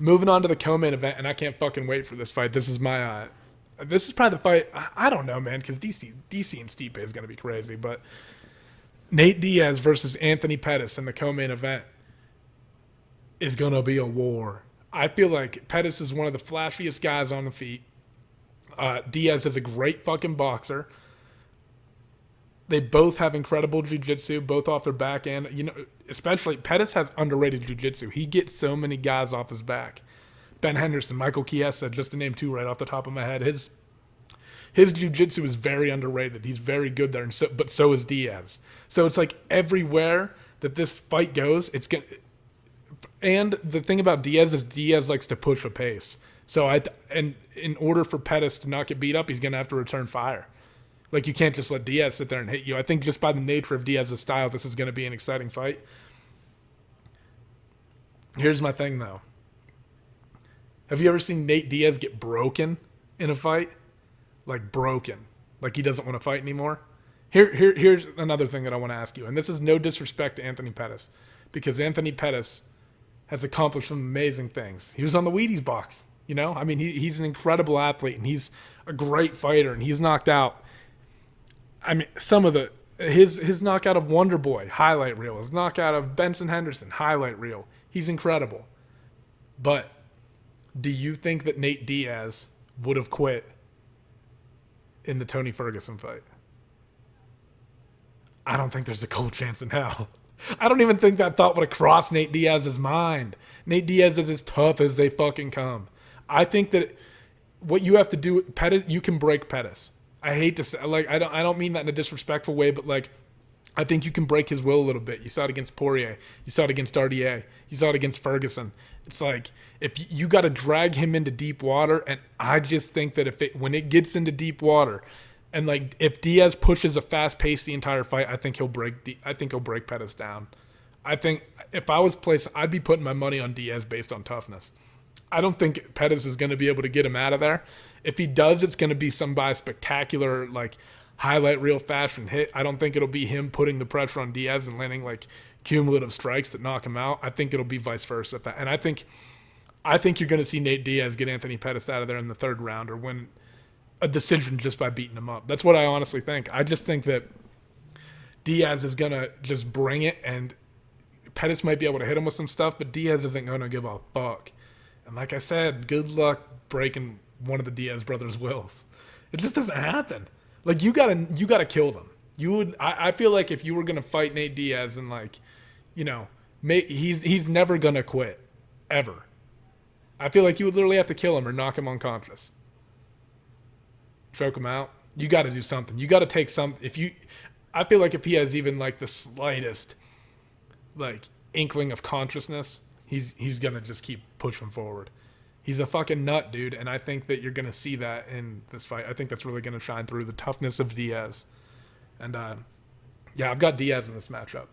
Moving on to the co-main event, and I can't fucking wait for this fight. This is probably the fight. I don't know, man, because DC and Stipe is going to be crazy. But Nate Diaz versus Anthony Pettis in the co-main event is going to be a war. I feel like Pettis is one of the flashiest guys on the feet. Diaz is a great fucking boxer. They both have incredible jiu-jitsu, both off their back end. You know, especially Pettis has underrated jiu-jitsu. He gets so many guys off his back. Ben Henderson, Michael Chiesa, just to name two right off the top of my head. His jiu-jitsu is very underrated. He's very good there, but so is Diaz. So it's like everywhere that this fight goes, it's going to... And the thing about Diaz is Diaz likes to push a pace. So and in order for Pettis to not get beat up, he's going to have to return fire. Like, you can't just let Diaz sit there and hit you. I think just by the nature of Diaz's style, this is going to be an exciting fight. Here's my thing, though. Have you ever seen Nate Diaz get broken in a fight? Like, broken. Like, he doesn't want to fight anymore? Here's another thing that I want to ask you. And this is no disrespect to Anthony Pettis. Because Anthony Pettis has accomplished some amazing things. He was on the Wheaties box, you know? I mean, he's an incredible athlete, and he's a great fighter, and he's knocked out... I mean, some of his knockout of Wonder Boy, highlight reel. His knockout of Benson Henderson, highlight reel. He's incredible. But do you think that Nate Diaz would have quit in the Tony Ferguson fight? I don't think there's a cold chance in hell. I don't even think that thought would have crossed Nate Diaz's mind. Nate Diaz is as tough as they fucking come. I think that what you have to do, Pettis, you can break Pettis. I hate to say, like, I don't mean that in a disrespectful way, but like, I think you can break his will a little bit. You saw it against Poirier. You saw it against RDA. You saw it against Ferguson. It's like, if you got to drag him into deep water, and I just think that when it gets into deep water, and like if Diaz pushes a fast pace the entire fight, I think he'll break Pettis down. I think if I was placed, I'd be putting my money on Diaz based on toughness. I don't think Pettis is going to be able to get him out of there. If he does, it's going to be some by spectacular, like, highlight reel fashion hit. I don't think it'll be him putting the pressure on Diaz and landing, like, cumulative strikes that knock him out. I think it'll be vice versa. And I think you're going to see Nate Diaz get Anthony Pettis out of there in the third round or win a decision just by beating him up. That's what I honestly think. I just think that Diaz is going to just bring it, and Pettis might be able to hit him with some stuff, but Diaz isn't going to give a fuck. And like I said, good luck breaking one of the Diaz brothers' wills. It just doesn't happen. Like, you gotta kill them. I feel like if you were gonna fight Nate Diaz and, like, you know, he's never gonna quit, ever. I feel like you would literally have to kill him or knock him unconscious, choke him out. You got to do something. You got to take some. I feel like if he has even like the slightest, like, inkling of consciousness, he's gonna just keep pushing forward. He's a fucking nut, dude, and I think that you're going to see that in this fight. I think that's really going to shine through the toughness of Diaz. And, yeah, I've got Diaz in this matchup.